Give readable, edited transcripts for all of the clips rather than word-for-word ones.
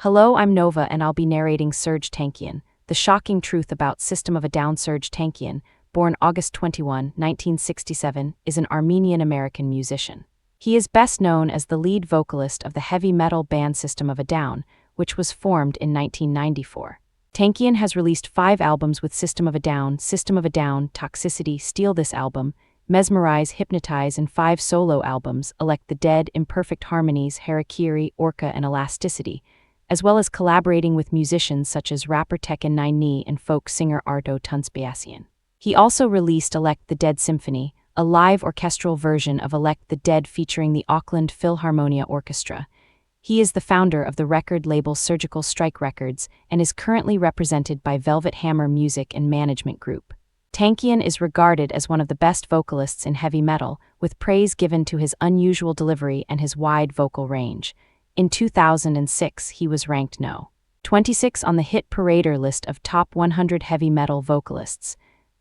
Hello, I'm Nova and I'll be narrating Serj Tankian, the shocking truth about System of a Down. Serj Tankian, born August 21, 1967, is an Armenian-American musician. He is best known as the lead vocalist of the heavy metal band System of a Down, which was formed in 1994. Tankian has released 5 albums with System of a Down, Toxicity, Steal This Album, Mezmerize, Hypnotize, and 5 solo albums, Elect the Dead, Imperfect Harmonies, Harakiri, Orca, and Elasticity, as well as collaborating with musicians such as rapper Tech N9ne and folk singer Arto Tunçboyacıyan. He also released Elect the Dead Symphony, a live orchestral version of Elect the Dead featuring the Auckland Philharmonia Orchestra. He is the founder of the record label Serjical Strike Records and is currently represented by Velvet Hammer Music and Management Group. Tankian is regarded as one of the best vocalists in heavy metal, with praise given to his unusual delivery and his wide vocal range. In 2006, he was ranked No. 26 on the hit parader list of top 100 heavy metal vocalists.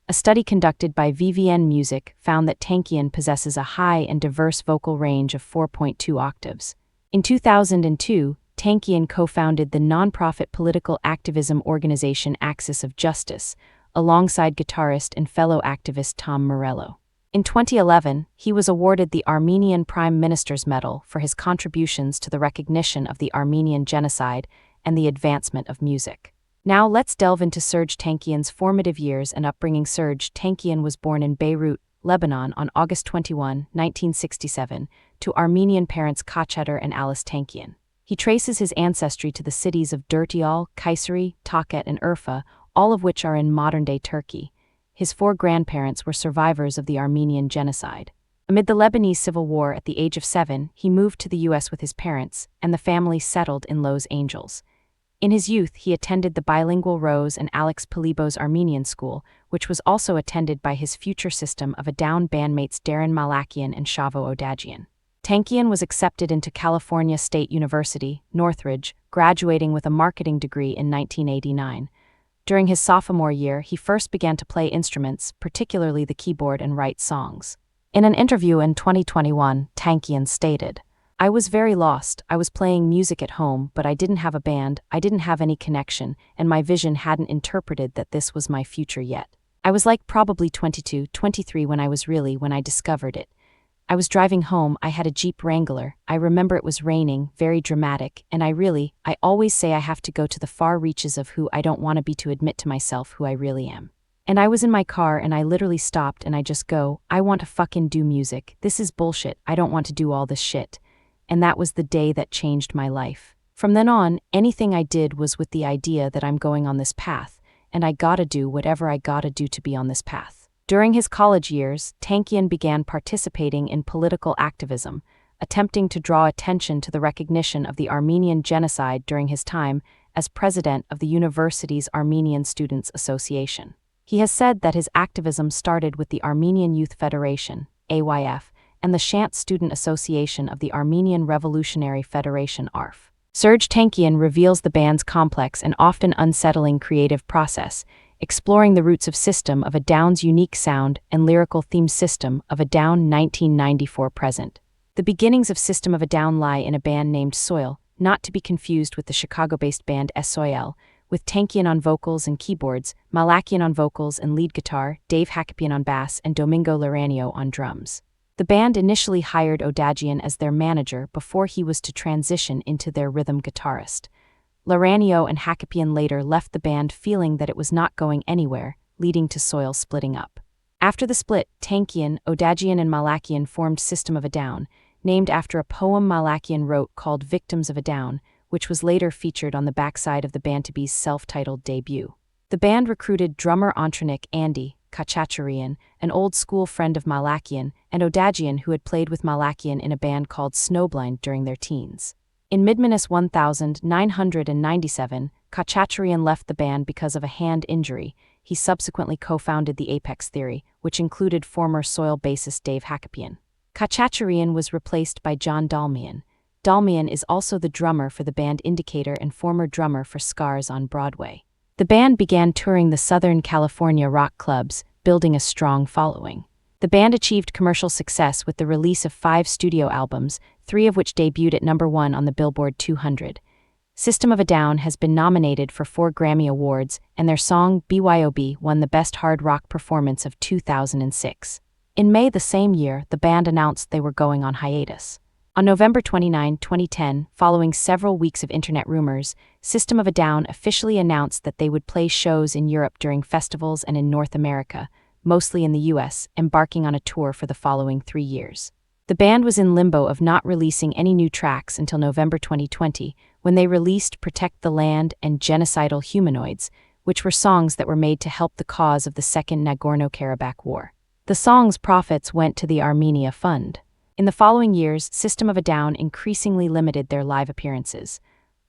A study conducted by VVN Music found that Tankian possesses a high and diverse vocal range of 4.2 octaves. In 2002, Tankian co-founded the non-profit political activism organization Axis of Justice, alongside guitarist and fellow activist Tom Morello. In 2011, he was awarded the Armenian Prime Minister's Medal for his contributions to the recognition of the Armenian genocide and the advancement of music. Now let's delve into Serj Tankian's formative years and upbringing. Serj Tankian was born in Beirut, Lebanon on August 21, 1967, to Armenian parents Kacheder and Alice Tankian. He traces his ancestry to the cities of Durtyal, Kayseri, Tokat, and Urfa, all of which are in modern-day Turkey. His 4 grandparents were survivors of the Armenian genocide. Amid the Lebanese Civil War at the age of 7, he moved to the U.S. with his parents, and the family settled in Los Angeles. In his youth, he attended the bilingual Rose and Alex Polibo's Armenian School, which was also attended by his future System of a Down bandmates Darren Malakian and Shavo Odadjian. Tankian was accepted into California State University, Northridge, graduating with a marketing degree in 1989. During his sophomore year, he first began to play instruments, particularly the keyboard, and write songs. In an interview in 2021, Tankian stated, "I was very lost. I was playing music at home, but I didn't have a band, I didn't have any connection, and my vision hadn't interpreted that this was my future yet. I was like probably 22, 23 when I discovered it. I was driving home, I had a Jeep Wrangler, I remember it was raining, very dramatic, and I always say I have to go to the far reaches of who I don't want to be to admit to myself who I really am. And I was in my car and I literally stopped and I just go, I want to fucking do music, this is bullshit, I don't want to do all this shit. And that was the day that changed my life. From then on, anything I did was with the idea that I'm going on this path, and I gotta do whatever I gotta do to be on this path." During his college years, Tankian began participating in political activism, attempting to draw attention to the recognition of the Armenian genocide during his time as president of the university's Armenian Students Association. He has said that his activism started with the Armenian Youth Federation, AYF, and the Shant Student Association of the Armenian Revolutionary Federation, ARF. Serj Tankian reveals the band's complex and often unsettling creative process, exploring the roots of System of a Down's unique sound and lyrical theme. System of a Down 1994 present. The beginnings of System of a Down lie in a band named Soil, not to be confused with the Chicago-based band SOIL, with Tankian on vocals and keyboards, Malakian on vocals and lead guitar, Dave Hakipian on bass, and Domingo Laranio on drums. The band initially hired Odadjian as their manager before he was to transition into their rhythm guitarist. Laranio and Hakipian later left the band feeling that it was not going anywhere, leading to Soil splitting up. After the split, Tankian, Odadjian, and Malakian formed System of a Down, named after a poem Malakian wrote called Victims of a Down, which was later featured on the backside of the Bantabee's self-titled debut. The band recruited drummer Antronik Andy Kacheder, an old-school friend of Malakian, and Odadjian, who had played with Malakian in a band called Snowblind during their teens. In mid-1997, Kacheder left the band because of a hand injury. He subsequently co-founded the Apex Theory, which included former Soil bassist Dave Hakipian. Kacheder was replaced by John Dalmian. Dalmian is also the drummer for the band Indicator and former drummer for Scars on Broadway. The band began touring the Southern California rock clubs, building a strong following. The band achieved commercial success with the release of 5 studio albums, 3 of which debuted at #1 on the Billboard 200. System of a Down has been nominated for 4 Grammy Awards, and their song BYOB won the Best Hard Rock Performance of 2006. In May the same year, the band announced they were going on hiatus. On November 29, 2010, following several weeks of internet rumors, System of a Down officially announced that they would play shows in Europe during festivals and in North America, mostly in the US, embarking on a tour for the following 3 years. The band was in limbo of not releasing any new tracks until November 2020, when they released Protect the Land and Genocidal Humanoids, which were songs that were made to help the cause of the Second Nagorno-Karabakh War. The songs' profits went to the Armenia Fund. In the following years, System of a Down increasingly limited their live appearances.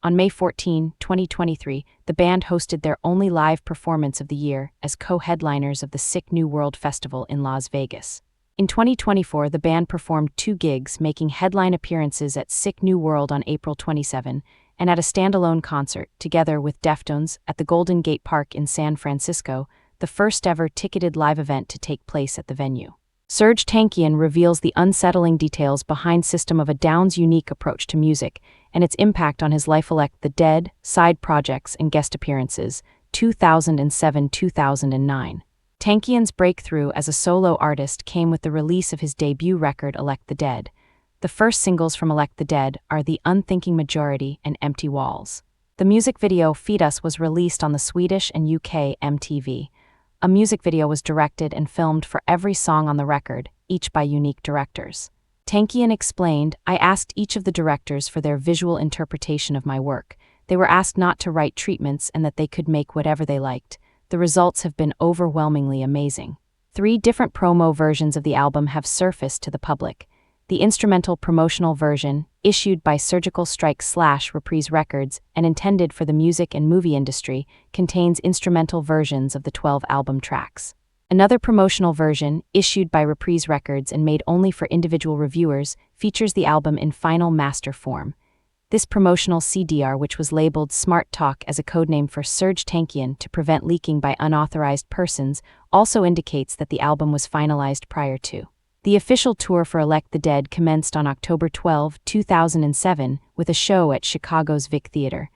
On May 14, 2023, the band hosted their only live performance of the year as co-headliners of the Sick New World Festival in Las Vegas. In 2024, the band performed 2 gigs, making headline appearances at Sick New World on April 27 and at a standalone concert, together with Deftones, at the Golden Gate Park in San Francisco, the first-ever ticketed live event to take place at the venue. Serj Tankian reveals the unsettling details behind System of a Down's unique approach to music and its impact on his life. Elect the Dead, side projects and guest appearances, 2007-2009. Tankian's breakthrough as a solo artist came with the release of his debut record Elect the Dead. The first singles from Elect the Dead are The Unthinking Majority and Empty Walls. The music video Feed Us was released on the Swedish and UK MTV. A music video was directed and filmed for every song on the record, each by unique directors. Tankian explained, "I asked each of the directors for their visual interpretation of my work. They were asked not to write treatments and that they could make whatever they liked. The results have been overwhelmingly amazing." 3 different promo versions of the album have surfaced to the public. The instrumental promotional version, issued by Serjical Strike Records Records and intended for the music and movie industry, contains instrumental versions of the 12 album tracks. Another promotional version, issued by Reprise Records and made only for individual reviewers, features the album in final master form. This promotional CDR, which was labeled Smart Talk as a codename for Serj Tankian to prevent leaking by unauthorized persons, also indicates that the album was finalized prior to. The official tour for Elect the Dead commenced on October 12, 2007, with a show at Chicago's Vic Theater.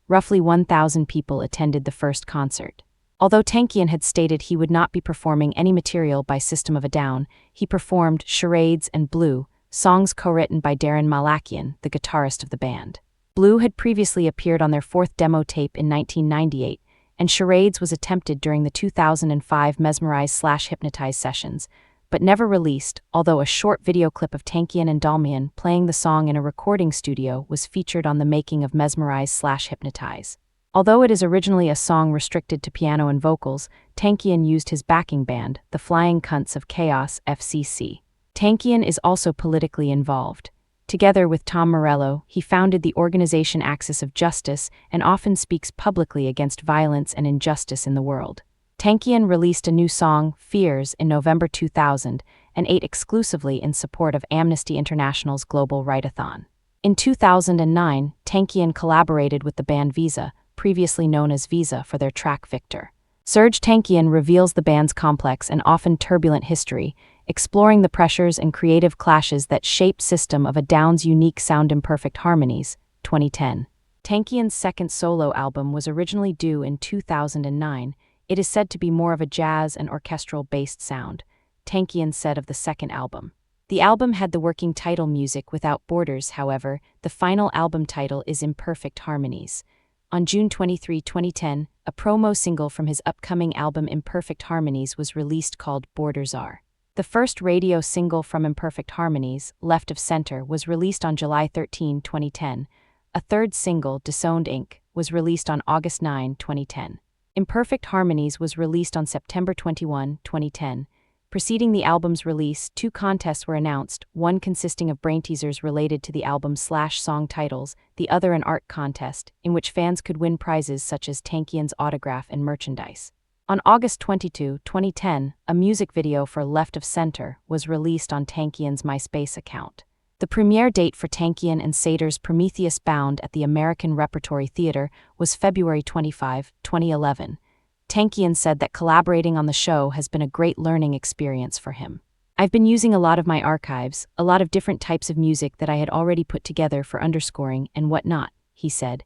Roughly 1,000 people attended the first concert. Although Tankian had stated he would not be performing any material by System of a Down, he performed Charades and Blue, songs co-written by Daron Malakian, the guitarist of the band. Blue had previously appeared on their 4th demo tape in 1998, and Charades was attempted during the 2005 Mezmerize/Hypnotize sessions, but never released, although a short video clip of Tankian and Dalmian playing the song in a recording studio was featured on the making of Mezmerize/Hypnotize. Although it is originally a song restricted to piano and vocals, Tankian used his backing band, the Flying Cunts of Chaos FCC. Tankian is also politically involved. Together with Tom Morello, he founded the organization Axis of Justice and often speaks publicly against violence and injustice in the world. Tankian released a new song, Fears, in November 2000 and ate exclusively in support of Amnesty International's Global Write-a-thon. In 2009, Tankian collaborated with the band Visa, previously known as Visa, for their track Victor. Serj Tankian reveals the band's complex and often turbulent history, exploring the pressures and creative clashes that shaped System of a Down's unique sound. Imperfect Harmonies, 2010. Tankian's second solo album was originally due in 2009. It is said to be more of a jazz and orchestral-based sound, Tankian said of the second album. The album had the working title Music Without Borders. However, the final album title is Imperfect Harmonies. On June 23, 2010, a promo single from his upcoming album Imperfect Harmonies was released called Borders Are. The first radio single from Imperfect Harmonies, Left of Center, was released on July 13, 2010. A third single, Disowned Inc., was released on August 9, 2010. Imperfect Harmonies was released on September 21, 2010. Preceding the album's release, 2 contests were announced, one consisting of brain teasers related to the album/song titles, the other an art contest, in which fans could win prizes such as Tankian's autograph and merchandise. On August 22, 2010, a music video for Left of Center was released on Tankian's MySpace account. The premiere date for Tankian and Sater's Prometheus Bound at the American Repertory Theater was February 25, 2011. Tankian said that collaborating on the show has been a great learning experience for him. "I've been using a lot of my archives, a lot of different types of music that I had already put together for underscoring and whatnot," he said.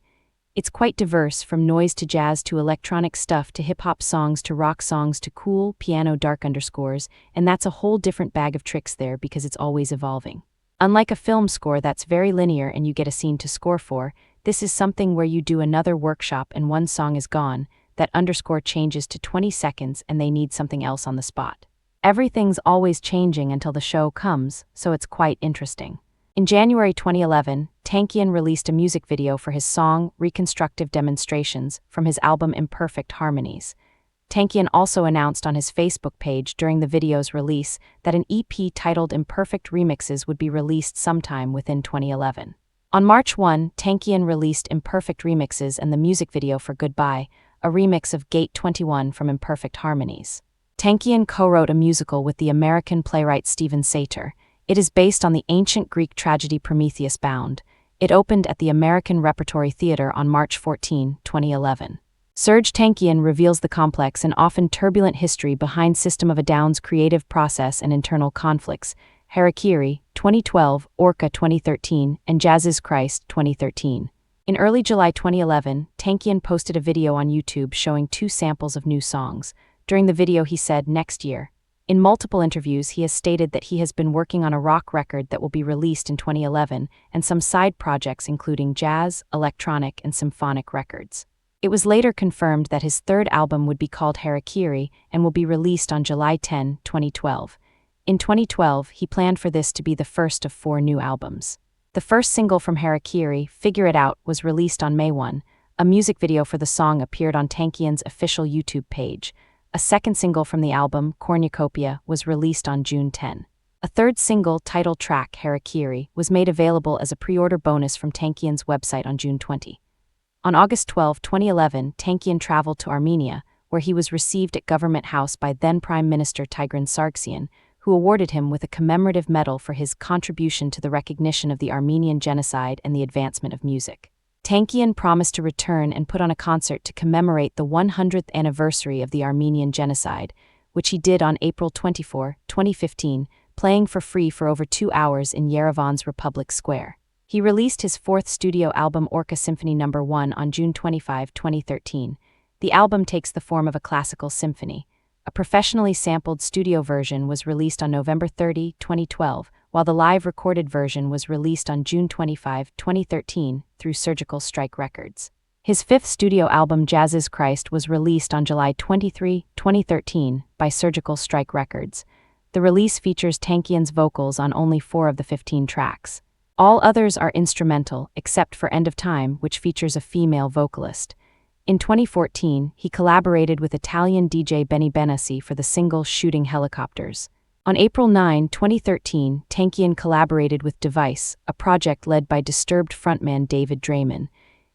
It's quite diverse, from noise to jazz to electronic stuff to hip-hop songs to rock songs to cool, piano dark underscores, and that's a whole different bag of tricks there because it's always evolving. Unlike a film score that's very linear and you get a scene to score for, this is something where you do another workshop and one song is gone, that underscore changes to 20 seconds and they need something else on the spot. Everything's always changing until the show comes, so it's quite interesting. In January 2011, Tankian released a music video for his song Reconstructive Demonstrations from his album Imperfect Harmonies. Tankian also announced on his Facebook page during the video's release that an EP titled Imperfect Remixes would be released sometime within 2011. On March 1, Tankian released Imperfect Remixes and the music video for Goodbye, a remix of Gate 21 from Imperfect Harmonies. Tankian co-wrote a musical with the American playwright Stephen Sater. It is based on the ancient Greek tragedy Prometheus Bound. It opened at the American Repertory Theater on March 14, 2011. Serj Tankian reveals the complex and often turbulent history behind System of a Down's creative process and internal conflicts. Harakiri, 2012, Orca 2013, and Jazz's Christ 2013. In early July 2011, Tankian posted a video on YouTube showing 2 samples of new songs. During the video he said, "Next year." In multiple interviews he has stated that he has been working on a rock record that will be released in 2011 and some side projects including jazz, electronic, and symphonic records. It was later confirmed that his 3rd album would be called Harakiri and will be released on July 10, 2012. In 2012, he planned for this to be the first of 4 new albums. The first single from Harakiri, Figure It Out, was released on May 1. A music video for the song appeared on Tankian's official YouTube page. A second single from the album, Cornucopia, was released on June 10. A third single, title track Harakiri, was made available as a pre-order bonus from Tankian's website on June 20. On August 12, 2011, Tankian traveled to Armenia, where he was received at Government House by then Prime Minister Tigran Sargsyan, who awarded him with a commemorative medal for his contribution to the recognition of the Armenian genocide and the advancement of music. Tankian promised to return and put on a concert to commemorate the 100th anniversary of the Armenian genocide, which he did on April 24, 2015, playing for free for over 2 hours in Yerevan's Republic Square. He released his 4th studio album Orca Symphony No. 1 on June 25, 2013. The album takes the form of a classical symphony. A professionally sampled studio version was released on November 30, 2012, while the live recorded version was released on June 25, 2013, through Serjical Strike Records. His 5th studio album Jazz's Christ was released on July 23, 2013, by Serjical Strike Records. The release features Tankian's vocals on only 4 of the 15 tracks. All others are instrumental, except for End of Time, which features a female vocalist. In 2014, he collaborated with Italian DJ Benny Benassi for the single Shooting Helicopters. On April 9, 2013, Tankian collaborated with Device, a project led by Disturbed frontman David Draiman.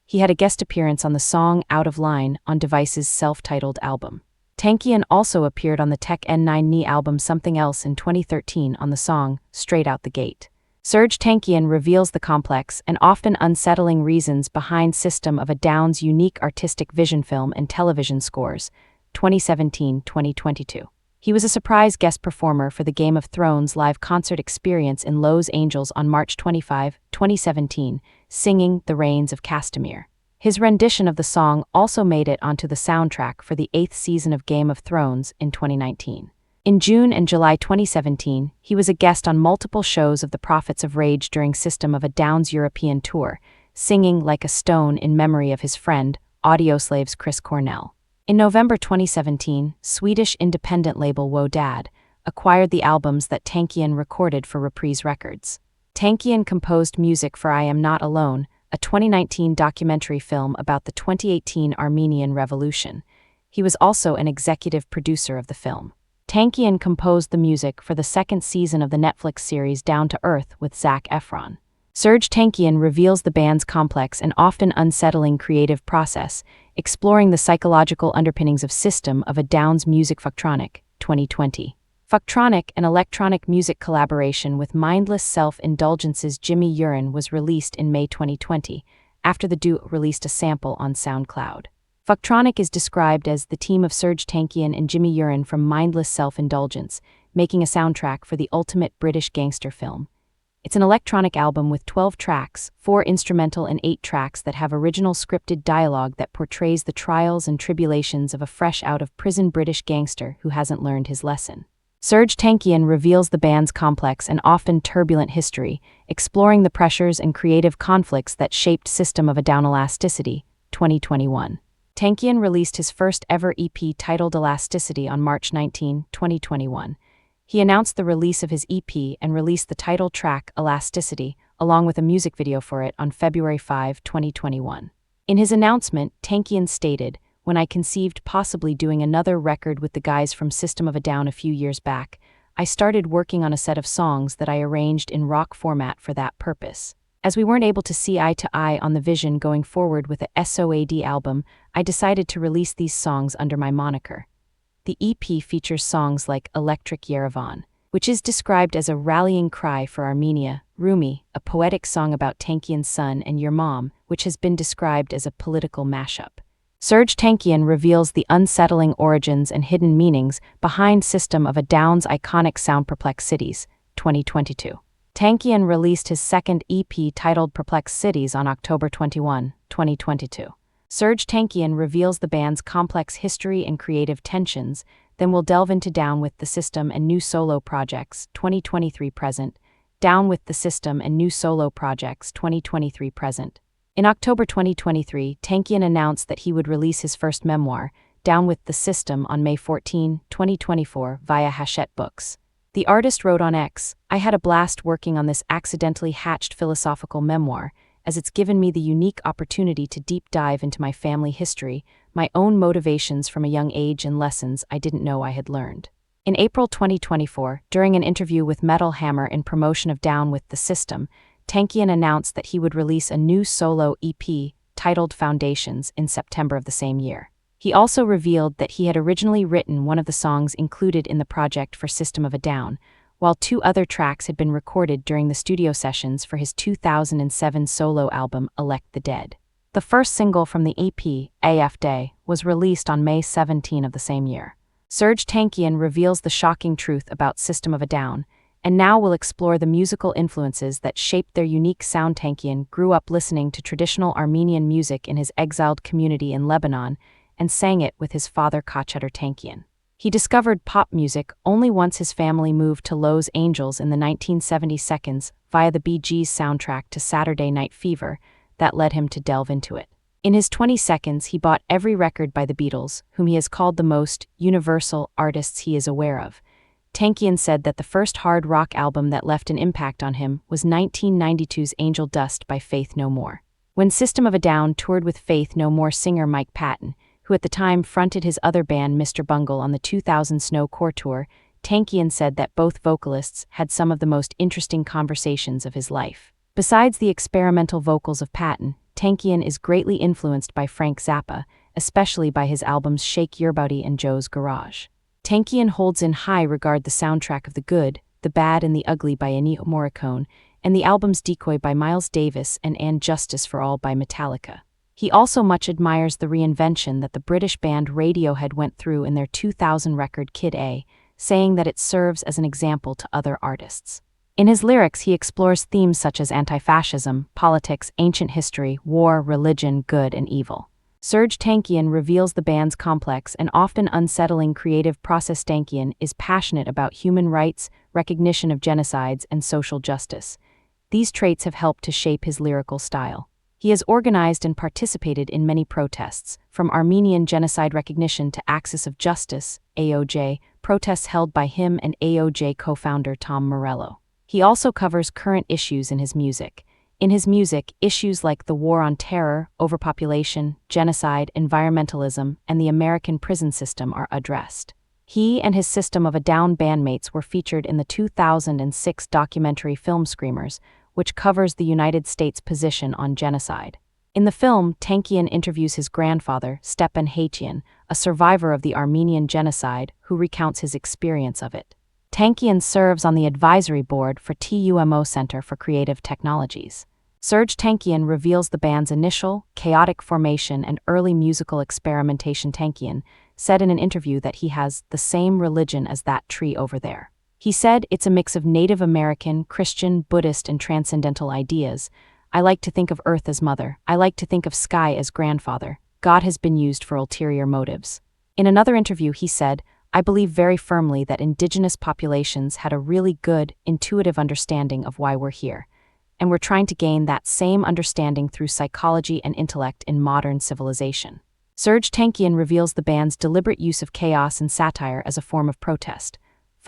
He had a guest appearance on the song Out of Line on Device's self-titled album. Tankian also appeared on the Tech N9ne album Something Else in 2013 on the song Straight Out the Gate. Serj Tankian reveals the complex and often unsettling reasons behind System of a Down's unique artistic vision film and television scores, 2017-2022. He was a surprise guest performer for the Game of Thrones live concert experience in Los Angeles on March 25, 2017, singing The Reigns of Castamere. His rendition of the song also made it onto the soundtrack for the 8th season of Game of Thrones in 2019. In June and July 2017, he was a guest on multiple shows of the Prophets of Rage during System of a Down's European tour, singing Like a Stone in memory of his friend, Audioslave's Chris Cornell. In November 2017, Swedish independent label Whoa Dad acquired the albums that Tankian recorded for Reprise Records. Tankian composed music for I Am Not Alone, a 2019 documentary film about the 2018 Armenian Revolution. He was also an executive producer of the film. Tankian composed the music for the 2nd season of the Netflix series Down to Earth with Zac Efron. Serj Tankian reveals the band's complex and often unsettling creative process, exploring the psychological underpinnings of System of a Down's music. Fucktronic, 2020. Fucktronic, an electronic music collaboration with Mindless Self-Indulgence's Jimmy Urine, was released in May 2020, after the duo released a sample on SoundCloud. Fucktronic is described as the team of Serj Tankian and Jimmy Urine from Mindless Self-Indulgence, making a soundtrack for the ultimate British gangster film. It's an electronic album with 12 tracks, 4 instrumental and 8 tracks that have original scripted dialogue that portrays the trials and tribulations of a fresh-out-of-prison British gangster who hasn't learned his lesson. Serj Tankian reveals the band's complex and often turbulent history, exploring the pressures and creative conflicts that shaped System of a Down. Elasticity, 2021. Tankian released his first-ever EP titled Elasticity on March 19, 2021. He announced the release of his EP and released the title track, Elasticity, along with a music video for it on February 5, 2021. In his announcement, Tankian stated, "When I conceived possibly doing another record with the guys from System of a Down a few years back, I started working on a set of songs that I arranged in rock format for that purpose. As we weren't able to see eye to eye on the vision going forward with the SOAD album, I decided to release these songs under my moniker." The EP features songs like Electric Yerevan, which is described as a rallying cry for Armenia, Rumi, a poetic song about Tankian's son, and Your Mom, which has been described as a political mashup. Serj Tankian reveals the unsettling origins and hidden meanings behind System of a Down's iconic sound Perplex Cities, 2022. Tankian released his second EP titled Perplex Cities on October 21, 2022. Serj Tankian reveals the band's complex history and creative tensions, then will delve into Down with the System and new solo projects, 2023 present, Down with the System and new solo projects, 2023 present. In October 2023, Tankian announced that he would release his first memoir, Down with the System, on May 14, 2024, via Hachette Books. The artist wrote on X, "I had a blast working on this accidentally hatched philosophical memoir, as it's given me the unique opportunity to deep dive into my family history, my own motivations from a young age, and lessons I didn't know I had learned." In April 2024, during an interview with Metal Hammer in promotion of Down with the System, Tankian announced that he would release a new solo EP titled Foundations in September of the same year. He also revealed that he had originally written one of the songs included in the project for System of a Down, while 2 other tracks had been recorded during the studio sessions for his 2007 solo album, Elect the Dead. The first single from the EP, AF Day, was released on May 17 of the same year. Serj Tankian reveals the shocking truth about System of a Down, and now will explore the musical influences that shaped their unique sound. Tankian grew up listening to traditional Armenian music in his exiled community in Lebanon and sang it with his father Serj Tankian. He discovered pop music only once his family moved to Los Angeles in the 1970s via the Bee Gees soundtrack to Saturday Night Fever that led him to delve into it. In his 20 seconds, he bought every record by the Beatles, whom he has called the most universal artists he is aware of. Tankian said that the first hard rock album that left an impact on him was 1992's Angel Dust by Faith No More. When System of a Down toured with Faith No More singer Mike Patton, who at the time fronted his other band Mr. Bungle on the 2000 Snow Core Tour, Tankian said that both vocalists had some of the most interesting conversations of his life. Besides the experimental vocals of Patton, Tankian is greatly influenced by Frank Zappa, especially by his albums Shake Your Booty and Joe's Garage. Tankian holds in high regard the soundtrack of The Good, The Bad and the Ugly by Ennio Morricone, and the albums Decoy by Miles Davis and Justice for All by Metallica. He also much admires the reinvention that the British band Radiohead went through in their 2000 record Kid A, saying that it serves as an example to other artists. In his lyrics, he explores themes such as anti-fascism, politics, ancient history, war, religion, good and evil. Serj Tankian reveals the band's complex and often unsettling creative process. Tankian is passionate about human rights, recognition of genocides, and social justice. These traits have helped to shape his lyrical style. He has organized and participated in many protests, from Armenian genocide recognition to Axis of Justice, AOJ, protests held by him and AOJ co-founder Tom Morello. He also covers current issues in his music. In his music, issues like the war on terror, overpopulation, genocide, environmentalism, and the American prison system are addressed. He and his System of a Down bandmates were featured in the 2006 documentary film Screamers, which covers the United States' position on genocide. In the film, Tankian interviews his grandfather, Stepan Haitian, a survivor of the Armenian genocide, who recounts his experience of it. Tankian serves on the advisory board for TUMO Center for Creative Technologies. Serj Tankian reveals the band's initial, chaotic formation and early musical experimentation. Tankian said in an interview that he has the same religion as that tree over there. He said, "It's a mix of Native American, Christian, Buddhist, and transcendental ideas. I like to think of Earth as mother. I like to think of sky as grandfather. God has been used for ulterior motives." In another interview, he said, "I believe very firmly that indigenous populations had a really good, intuitive understanding of why we're here. And we're trying to gain that same understanding through psychology and intellect in modern civilization." Serj Tankian reveals the band's deliberate use of chaos and satire as a form of protest.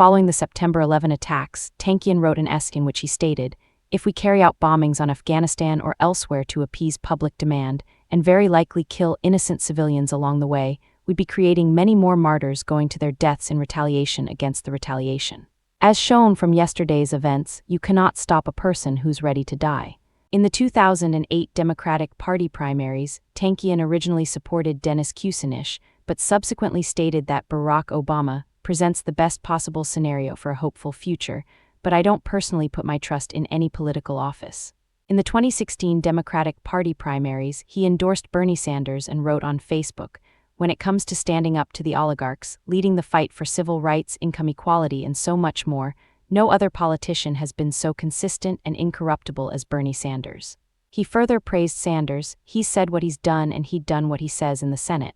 Following the September 11 attacks, Tankian wrote an essay in which he stated, "If we carry out bombings on Afghanistan or elsewhere to appease public demand, and very likely kill innocent civilians along the way, we'd be creating many more martyrs going to their deaths in retaliation against the retaliation. As shown from yesterday's events, you cannot stop a person who's ready to die." In the 2008 Democratic Party primaries, Tankian originally supported Dennis Kucinich, but subsequently stated that Barack Obama presents the best possible scenario for a hopeful future, but I don't personally put my trust in any political office. In the 2016 Democratic Party primaries, he endorsed Bernie Sanders and wrote on Facebook, "When it comes to standing up to the oligarchs, leading the fight for civil rights, income equality, and so much more, no other politician has been so consistent and incorruptible as Bernie Sanders." He further praised Sanders. "He's said what he's done and he'd done what he says in the Senate.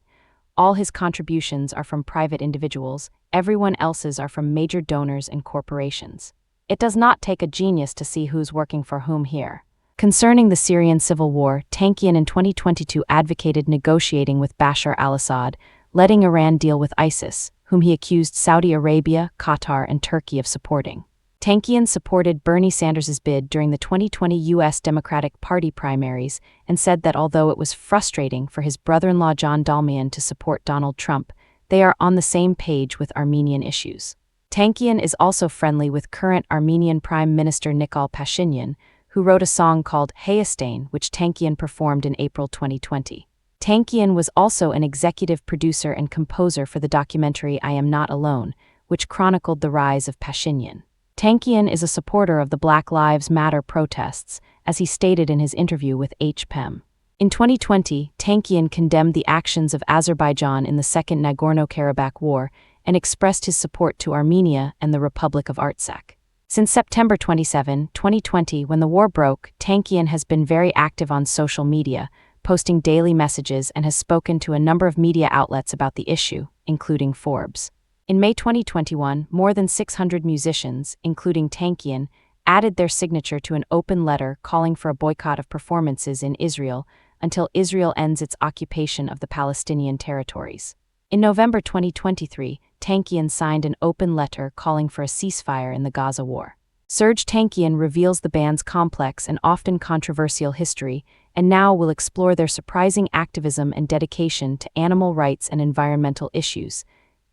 All his contributions are from private individuals, everyone else's are from major donors and corporations. It does not take a genius to see who's working for whom here." Concerning the Syrian civil war, Tankian in 2022 advocated negotiating with Bashar al-Assad, letting Iran deal with ISIS, whom he accused Saudi Arabia, Qatar, and Turkey of supporting. Tankian supported Bernie Sanders' bid during the 2020 U.S. Democratic Party primaries and said that although it was frustrating for his brother-in-law John Dalmian to support Donald Trump, they are on the same page with Armenian issues. Tankian is also friendly with current Armenian Prime Minister Nikol Pashinyan, who wrote a song called Hayastain, which Tankian performed in April 2020. Tankian was also an executive producer and composer for the documentary I Am Not Alone, which chronicled the rise of Pashinyan. Tankian is a supporter of the Black Lives Matter protests, as he stated in his interview with HPEM. In 2020, Tankian condemned the actions of Azerbaijan in the Second Nagorno-Karabakh War and expressed his support to Armenia and the Republic of Artsakh. Since September 27, 2020, when the war broke, Tankian has been very active on social media, posting daily messages, and has spoken to a number of media outlets about the issue, including Forbes. In May 2021, more than 600 musicians, including Tankian, added their signature to an open letter calling for a boycott of performances in Israel until Israel ends its occupation of the Palestinian territories. In November 2023, Tankian signed an open letter calling for a ceasefire in the Gaza war. Serj Tankian reveals the band's complex and often controversial history, and now will explore their surprising activism and dedication to animal rights and environmental issues.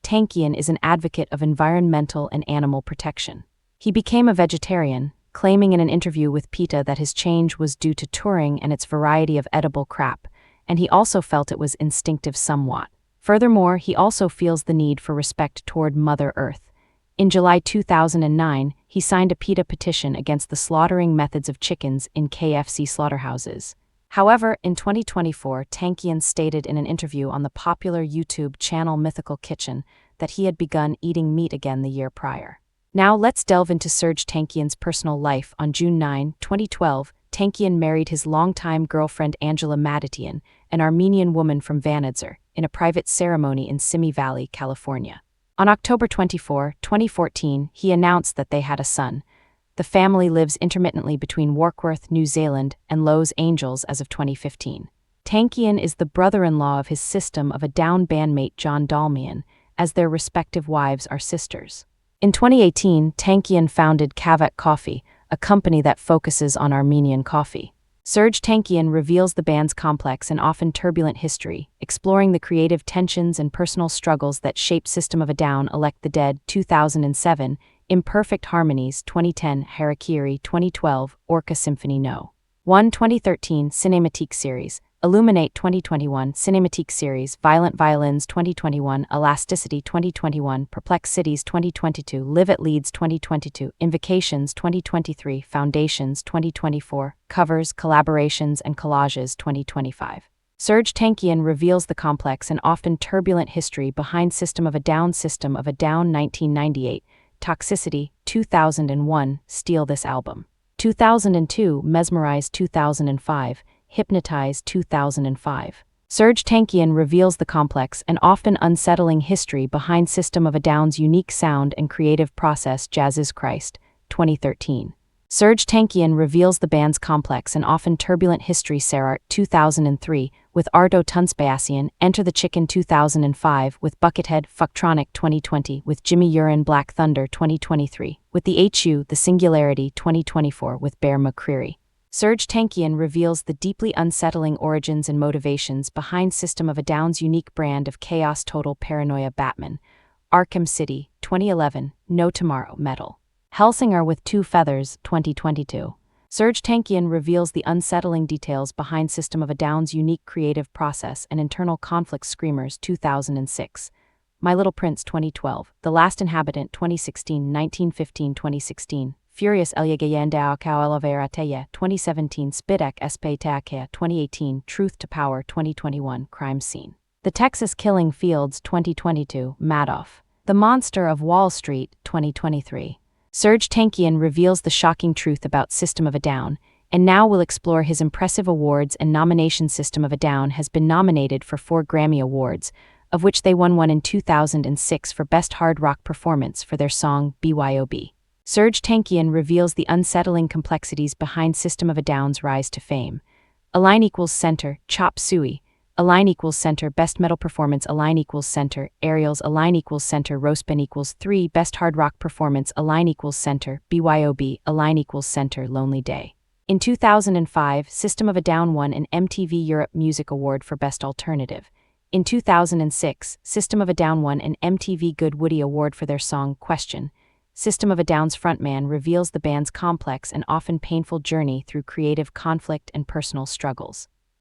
Tankian is an advocate of environmental and animal protection. He became a vegetarian, claiming in an interview with PETA that his change was due to touring and its variety of edible crap, and he also felt it was instinctive somewhat. Furthermore, he also feels the need for respect toward Mother Earth. In July 2009, he signed a PETA petition against the slaughtering methods of chickens in KFC slaughterhouses. However, in 2024, Tankian stated in an interview on the popular YouTube channel Mythical Kitchen that he had begun eating meat again the year prior. Now let's delve into Serj Tankian's personal life. On June 9, 2012, Tankian married his longtime girlfriend Angela Madatian, an Armenian woman from Vanadzor, in a private ceremony in Simi Valley, California. On October 24, 2014, he announced that they had a son. The family lives intermittently between Warkworth, New Zealand, and Los Angeles as of 2015. Tankian is the brother-in-law of his System of a Down bandmate John Dalmian, as their respective wives are sisters. In 2018, Tankian founded Kavat Coffee, a company that focuses on Armenian coffee. Serj Tankian reveals the band's complex and often turbulent history, exploring the creative tensions and personal struggles that shaped System of a Down, Elect the Dead, 2007, Imperfect Harmonies, 2010, Harakiri, 2012, Orca Symphony No. 1 2013 Cinématique Series, Illuminate 2021 Cinématique Series, Violent Violins 2021, Elasticity 2021, Perplex Cities 2022, Live at Leeds 2022, Invocations 2023, Foundations 2024, Covers, Collaborations and Collages 2025. Serj Tankian reveals the complex and often turbulent history behind System of a Down 1998, Toxicity, 2001, Steal This Album. 2002, Mezmerize 2005, Hypnotize 2005. Serj Tankian reveals the complex and often unsettling history behind System of a Down's unique sound and creative process. Jesus Christ, 2013. Serj Tankian reveals the band's complex and often turbulent history. Serj 2003, with Arto Tunçboyacıyan, Enter the Chicken 2005, with Buckethead, Fucktronic 2020, with Jimmy Urine, Black Thunder 2023, with the HU, The Singularity 2024, with Bear McCreary. Serj Tankian reveals the deeply unsettling origins and motivations behind System of a Down's unique brand of chaos. Total Paranoia. Batman, Arkham City, 2011, No Tomorrow. Metal. Hellsinger with Two Feathers, 2022. Serj Tankian reveals the unsettling details behind System of a Down's unique creative process and internal conflict. Screamers, 2006. My Little Prince, 2012. The Last Inhabitant, 2016. 1915, 2016. Furious Elyagayanda Akawalaverateya, 2017. Spidek Espeteakea, 2018. Truth to Power, 2021. Crime Scene. The Texas Killing Fields, 2022. Madoff. The Monster of Wall Street, 2023. Serj Tankian reveals the shocking truth about System of a Down, and now we'll explore his impressive awards and nominations. System of a Down has been nominated for 4 Grammy Awards, of which they won one in 2006 for Best Hard Rock Performance for their song BYOB. Serj Tankian reveals the unsettling complexities behind System of a Down's rise to fame. Align equals Center, Chop Suey. Align equals Center, Best Metal Performance. Align equals Center, Aerials. Align equals Center, Roastben equals 3, Best Hard Rock Performance. Align equals Center, BYOB. Align equals Center, Lonely Day. In 2005, System of a Down won an MTV Europe Music Award for Best Alternative. In 2006, System of a Down won an MTV Good Woody Award for their song Question. System of a Down's frontman reveals the band's complex and often painful journey through creative conflict and personal struggles.